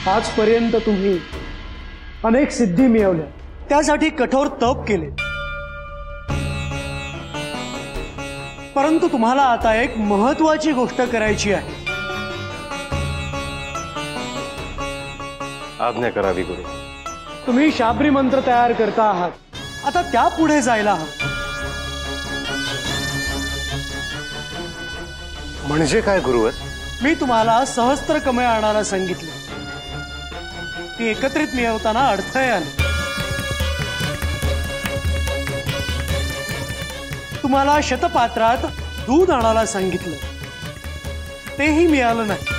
आजपर्यंत तुम्ही अनेक सिद्धी मिळवल्या, त्यासाठी कठोर तप केले, परंतु तुम्हाला आता एक महत्त्वाची गोष्ट करायची आहे। आज्ञा करावी गुरु। तुम्ही शाबरी मंत्र तयार करता आहात, आता त्या पुढे जायला हवं। म्हणजे काय गुरुवर? मी तुम्हाला सहस्त्र कमळे आणायला सांगितले, ती एकत्रित मिळवताना अडथळे आले। तुम्हाला शतपात्रात दूध आणायला सांगितलं, तेही मिळालं नाही।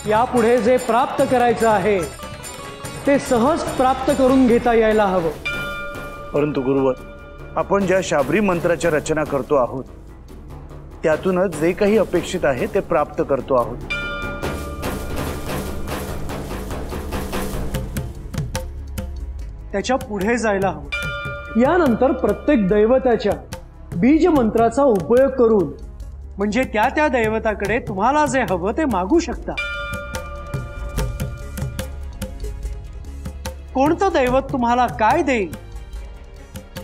यापुढे जे प्राप्त करायचं आहे ते सहज प्राप्त करून घेता यायला हवं। परंतु गुरुवर, आपण ज्या शाबरी मंत्राच्या रचना करतो आहोत त्यातूनच जे काही अपेक्षित आहे ते प्राप्त करतो आहोत। त्याच्या पुढे जायला हवं। यानंतर प्रत्येक दैवताच्या बीज मंत्राचा उपयोग करून म्हणजे त्या त्या दैवताकडे तुम्हाला जे हवं ते मागू शकता। कोणतं दैवत तुम्हाला काय देईल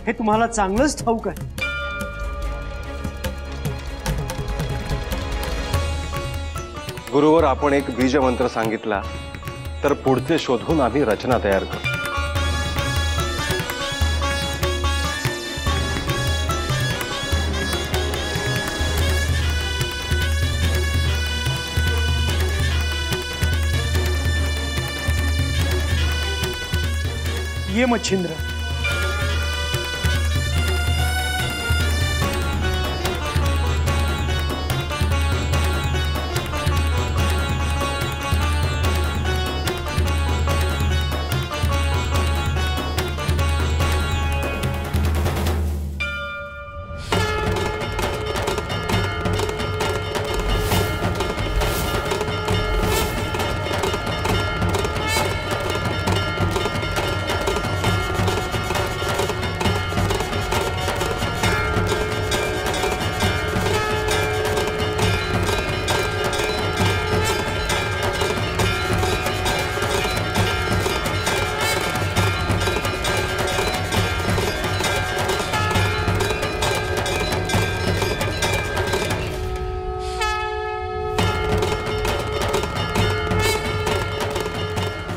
हे तुम्हाला चांगलंच ठाऊक आहे। गुरुवर, आपण एक बीज मंत्र सांगितला तर पुढचे शोधून आम्ही रचना तयार करू। ये मच्छिंद्र,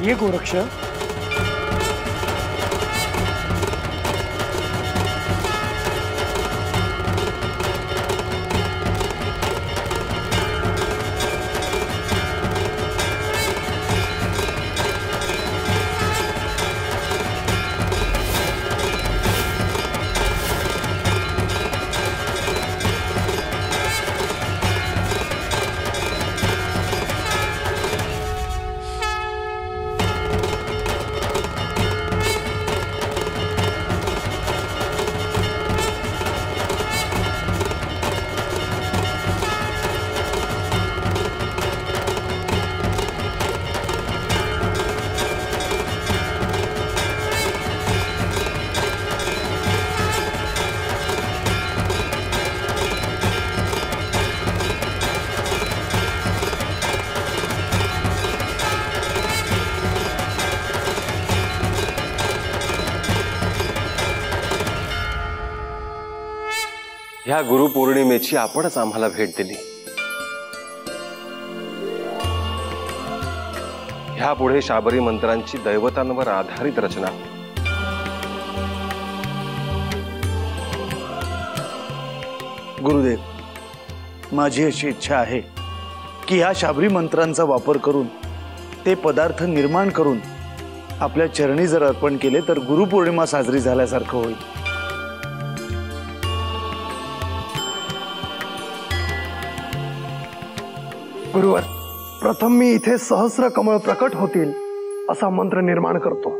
ये गोरक्ष, ह्या गुरुपौर्णिमेची आपणच आम्हाला भेट दिली। ह्यापुढे शाबरी मंत्रांची दैवतांवर आधारित रचना। गुरुदेव, माझी अशी इच्छा आहे की ह्या शाबरी मंत्रांचा वापर करून ते पदार्थ निर्माण करून आपल्या चरणी जर अर्पण केले तर गुरुपौर्णिमा साजरी झाल्यासारखं होईल। गुरुवर, प्रथम मी इथे सहस्र कमळ प्रकट होतील असा मंत्र निर्माण करतो।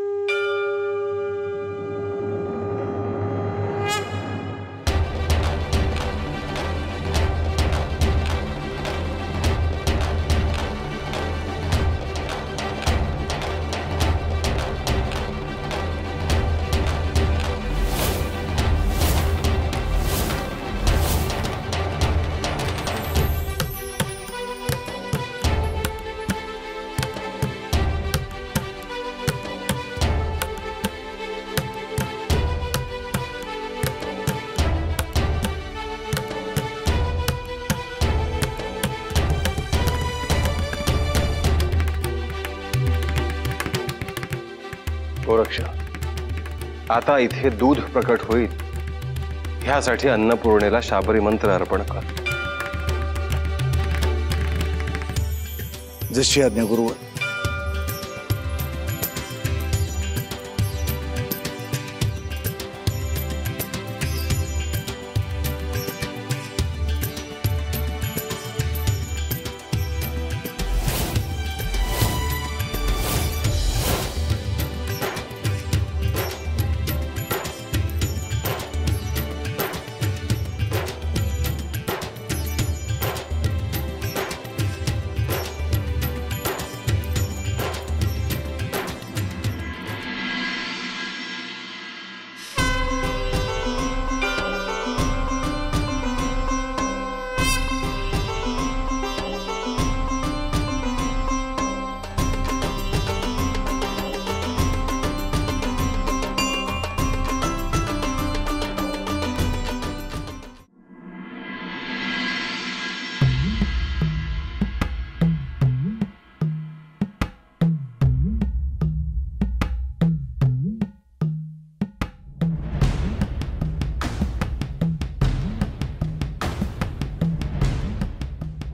आता इथे दूध प्रकट होईल ह्यासाठी अन्नपूर्णेला शाबरी मंत्र अर्पण कर. जशी आज्ञा गुरुवर.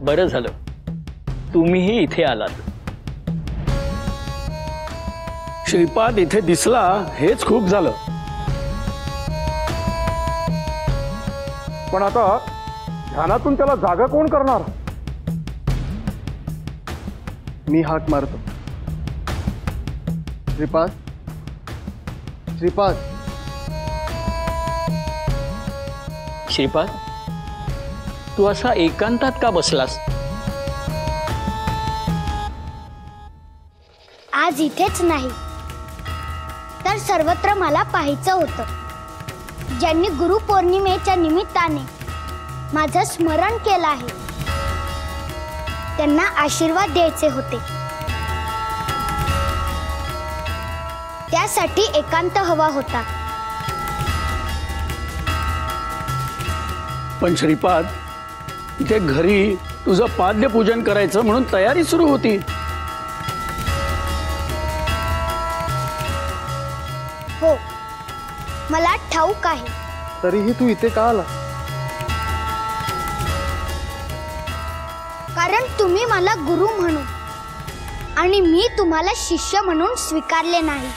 बरं झालं तुम्हीही इथे आलात. श्रीपाद इथे दिसला हेच खूप झालं. पण आता ध्यानातून त्याला जागा कोण करणार? मी हाक मारतो. श्रीपाद, श्रीपाद. श्रीपाद, तू असा एकांतात का बसलास? आज इथेच नाही तर सर्वत्र मला पाहायचं होतं. ज्यांनी गुरुपौर्णिमेच्या निमित्ताने माझं स्मरण केलं आहे त्यांना आशीर्वाद द्यायचे होते. त्यासाठी एकांत हवा होता. पण श्रीपाद, इथे घरी तुझं पाद्यपूजन करायचं म्हणून तयारी सुरू होती. हो, मला ठाऊक आहे. तरीही तू इथे का आला? कारण तुम्ही मला गुरु म्हणून आणि मी तुम्हाला शिष्य म्हणून स्वीकारले नाही.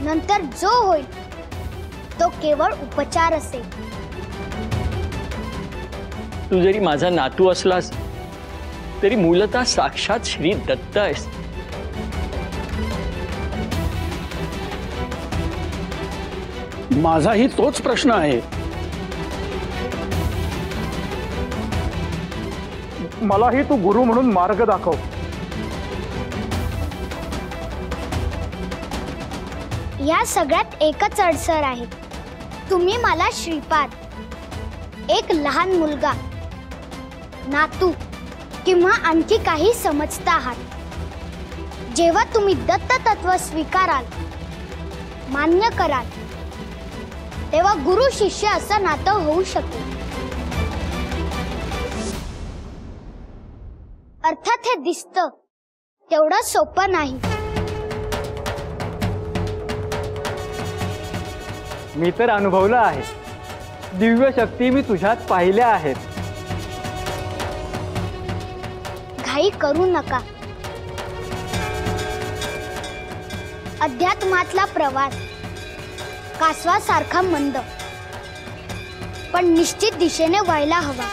नंतर जो होईल तो केवळ उपचार असेल. तू जरी माझा नातू असलास तरी मूलतः साक्षात श्री दत्त आहेस. माझाही तोच प्रश्न आहे. मलाही तू गुरु म्हणून मार्ग दाखव. या सगळ्यात एकच अडसर आहे. तुम्ही मला श्रीपाद, एक लहान मुलगा, नातू किंवा आणखी काही समजता आहात. जेव्हा तुम्ही दत्त तत्व स्वीकाराल, मान्य कराल, तेव्हा गुरु शिष्य असं नातं होऊ शकेल. अर्थात हे दिसतं तेवढं सोपं नाही. मी तर अनुभवलं आहे. दिव्य शक्ती मी तुझ्यात पाहिल्या आहेत. घाई करू नका. अध्यात्मातला प्रवास कासवासारखा मंद पण निश्चित दिशेने व्हायला हवा.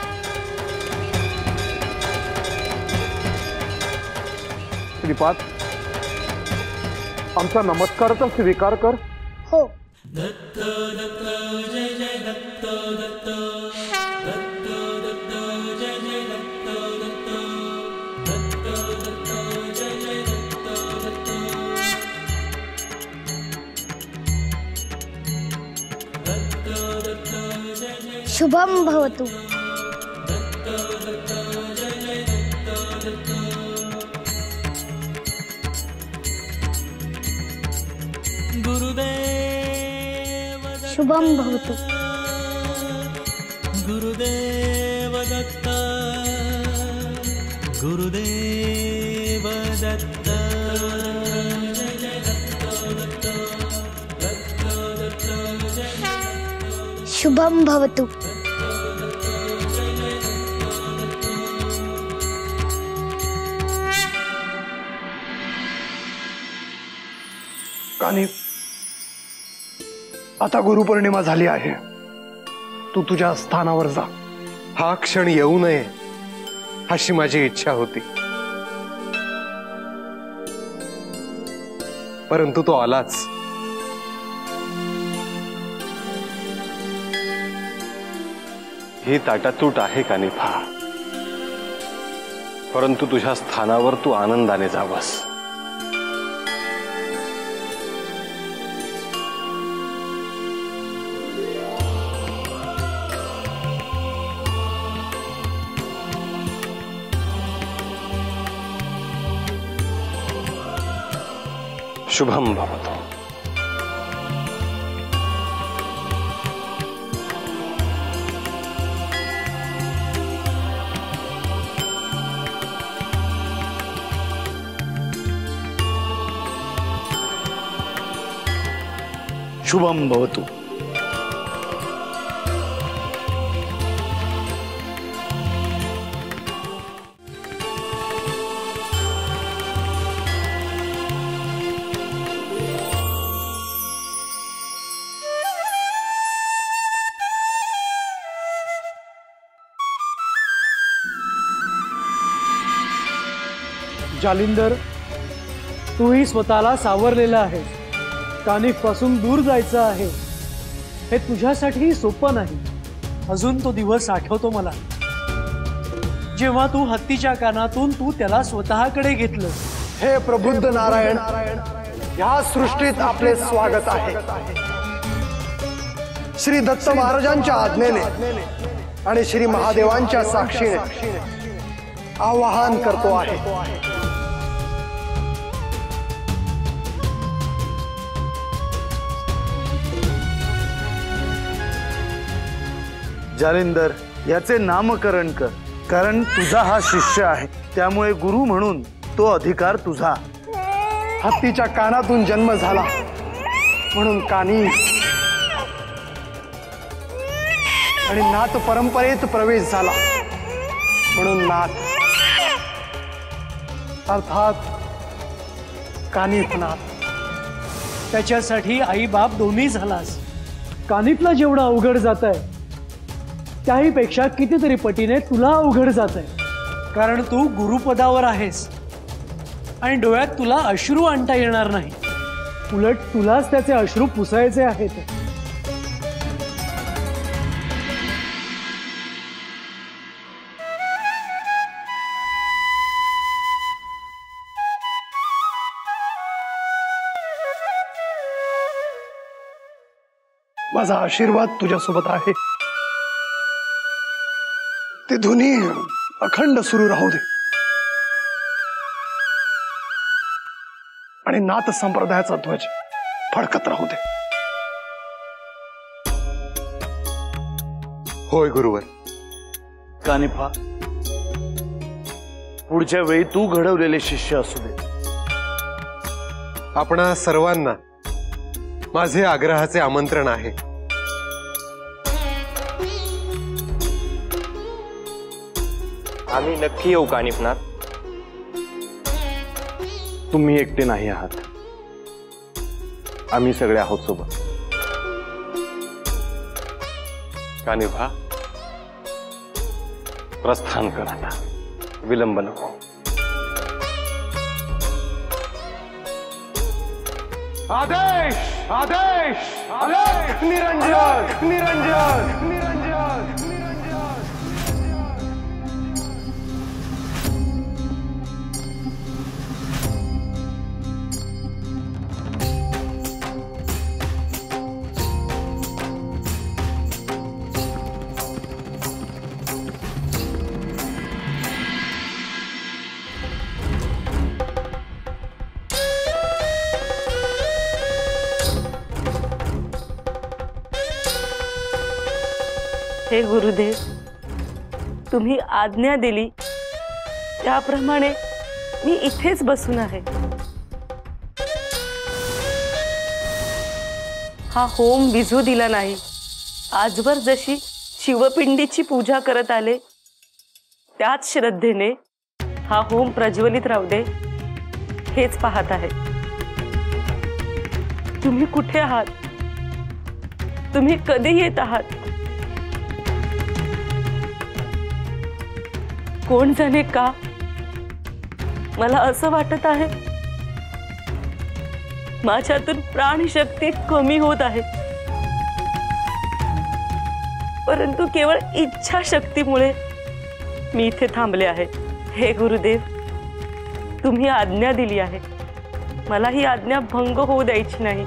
श्रीपाद, आमचा नमस्काराचा स्वीकार कर. हो. शुभम भवतु. शुभम भवतु. गुरुदेव दत्त, गुरुदेव दत्त. शुभम भवतु. कानिफ, आता गुरुपौर्णिमा झाली आहे. तू तुझ्या स्थानावर जा. हा क्षण येऊ नये अशी माझी इच्छा होती, परंतु तो आलाच. ही ताटातूट आहे कानिफा, परंतु तुझ्या स्थानावर तू आनंदाने जावस. शुभम भवतु. शुभम भवतु. जालिंदर, तूही स्वतःला सावरलेला आहेस. कानिफ पासून दूर जायचं आहे हे तुझ्यासाठी सोपं नाही. अजून तो दिवस आठवतो मला, जेव्हा तू हत्तीच्या कानातून तू त्याला स्वतःकडे घेतलं. हे प्रबुद्ध नारायण, या सृष्टीत आपले स्वागत आहे. श्री दत्त महाराजांच्या आज्ञेने आणि श्री महादेवांच्या साक्षीने आवाहन करतो आहे. जालिंदर, याचे नामकरण कर, कारण तुझा हा शिष्य आहे, त्यामुळे गुरु म्हणून तो अधिकार तुझा. हत्तीच्या कानातून जन्म झाला म्हणून कानिफ, आणि नाथ परंपरेत प्रवेश झाला म्हणून नाथ, अर्थात कानिफनाथ. त्याच्यासाठी आई बाप दोन्ही झालास. कानिफला जेवढं अवघड जात आहे त्याहीपेक्षा कितीतरी पटीने तुला अवघड जात आहे, कारण तू गुरुपदावर आहेस आणि डोळ्यात तुला अश्रू आणता येणार नाही. उलट तुलाच त्याचे अश्रू पुसायचे आहेत. माझा आशीर्वाद तुझ्यासोबत आहे. ते धुनी अखंड सुरू राहू दे आणि नाथ संप्रदायाचा ध्वज फडकत राहू दे. होय गुरुवर. कानिफा, पुढच्या वेळी तू घडवलेले शिष्य असू दे. आपणा सर्वांना माझे आग्रहाचे आमंत्रण आहे. आम्ही नक्की येऊ कानिफनाथ. तुम्ही एकटे नाही आहात, आम्ही सगळे आहोत सोबत. कानिफा, प्रस्थान कर आता, विलंब नको. आदेश आदेश आदेश. निरंजन निरंजन निरंजन. हे गुरुदेव, तुम्ही आज्ञा दिली त्याप्रमाणे मी इथेच बसून आहे. हा होम विझू दिला नाही आजवर जशी शिवपिंडीची पूजा करत आले त्याच श्रद्धेने हा होम प्रज्वलित राहू दे हेच पाहत आहे। तुम्ही कुठे आहात? तुम्ही कधी येत आहात? कोण जाणे का? मला असं वाटत आहे माझ्यातून प्राणशक्ती कमी होत आहे, परंतु केवळ इच्छाशक्तीमुळे मी इथे थांबले आहे। हे गुरुदेव, तुम्ही आज्ञा दिली आहे, मला ही आज्ञा भंग होऊ द्यायची नाही।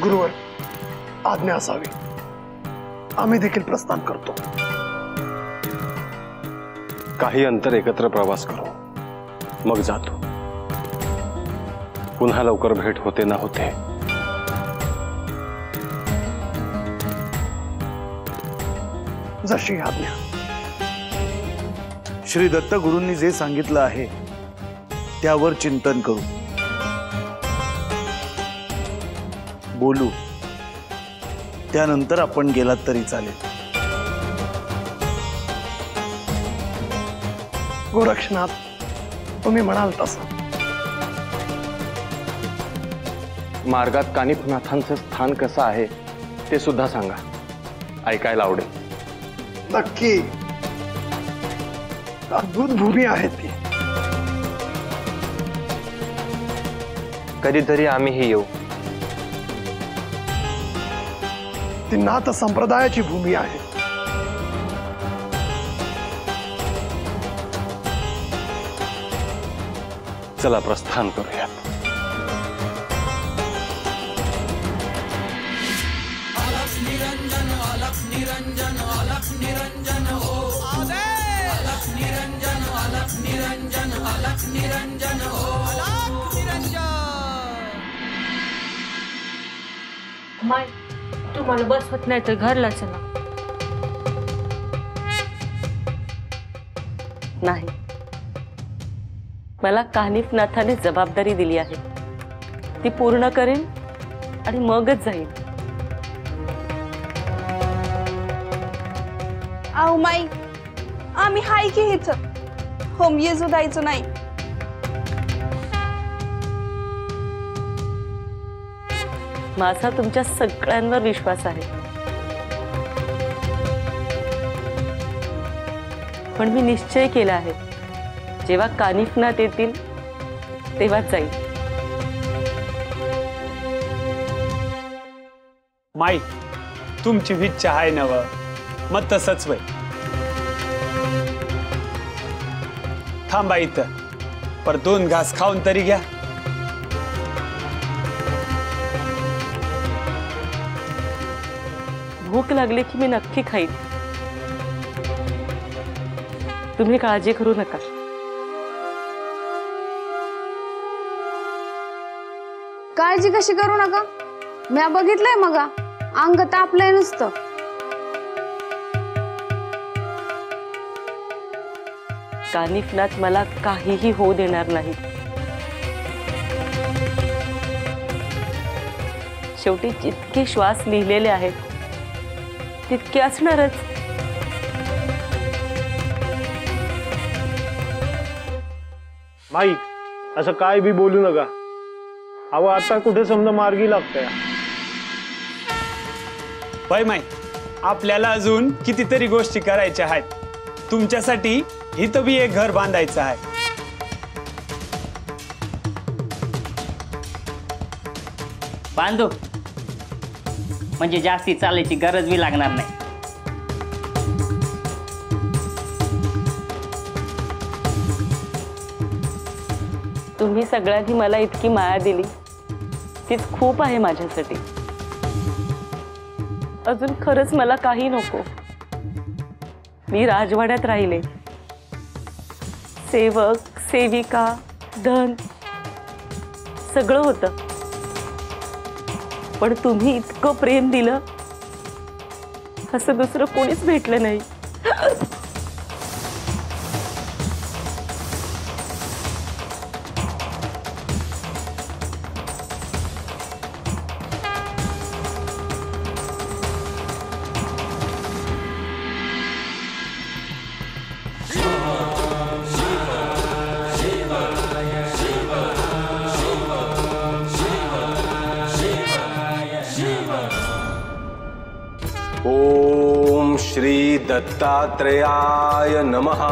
गुरुवर, आज्ञा असावी, आम्ही देखील प्रस्थान करतो। काही अंतर एकत्र प्रवास करू, मग जातो। पुन्हा लवकर भेट होते ना होते। जशी आज्ञा। श्री दत्त गुरूंनी जे सांगितलं आहे त्यावर चिंतन करू, बोलू, त्यानंतर आपण गेलात तरी चालेल। गोरक्षनाथ, तुम्ही म्हणाल तसं। मार्गात कानिफनाथांचं स्थान कसं आहे ते सुद्धा सांगा, ऐकायला आवडेल। नक्की, अद्भुत भूमी आहे ती। कधीतरी आम्हीही येऊ। ती नाथ संप्रदायाची भूमी आहे। चला प्रस्थान करूयात। माय, तुम्हाला बसवत नाही तर घरला चला। नाही, मला कानिफनाथाने जबाबदारी दिली आहे, ती पूर्ण करेन आणि मगच जाईल। आहो माई, आम्ही हाय की इथं, होम येजू द्यायचो नाही। माझा तुमच्या सगळ्यांवर विश्वास आहे, पण मी निश्चय केला आहे जेव्हा कानिफनाथ येतील तेव्हाच जाईल। माई, तुमची इच्छा आहे नव, मग तसंच वय। थांबा इथं, पर 2 घास खाऊन तरी घ्या। भूक लागली की मी नक्की खाईन, तुम्ही काळजी करू नका। काळजी कशी करू नका? मी बघितलंय मगा, अंग तापलंय नुसतं। कानिफनाथ मला काहीही होऊ देणार नाही। शेवटी जितके श्वास लिहिलेले आहेत तितके असणारच। माई, असं काय बी बोलू नका। अहो, आता कुठे समजा मार्गी लागतंय। बाय माई, आपल्याला अजून कितीतरी गोष्टी करायच्या आहेत। तुमच्यासाठी इथं बी एक घर बांधायचं आहे। बांधू म्हणजे जास्ती चालायची गरज बी लागणार नाही। तुम्ही सगळ्यांनी मला इतकी माया दिली तीच खूप आहे माझ्यासाठी। अजून खरंच मला काही नको। मी राजवाड्यात राहिले, सेवक सेविका धन सगळं होतं, पण तुम्ही इतकं प्रेम दिलं असं दुसरं कोणीच भेटलं नाही. ओम श्री दत्तात्रेयाय नमः.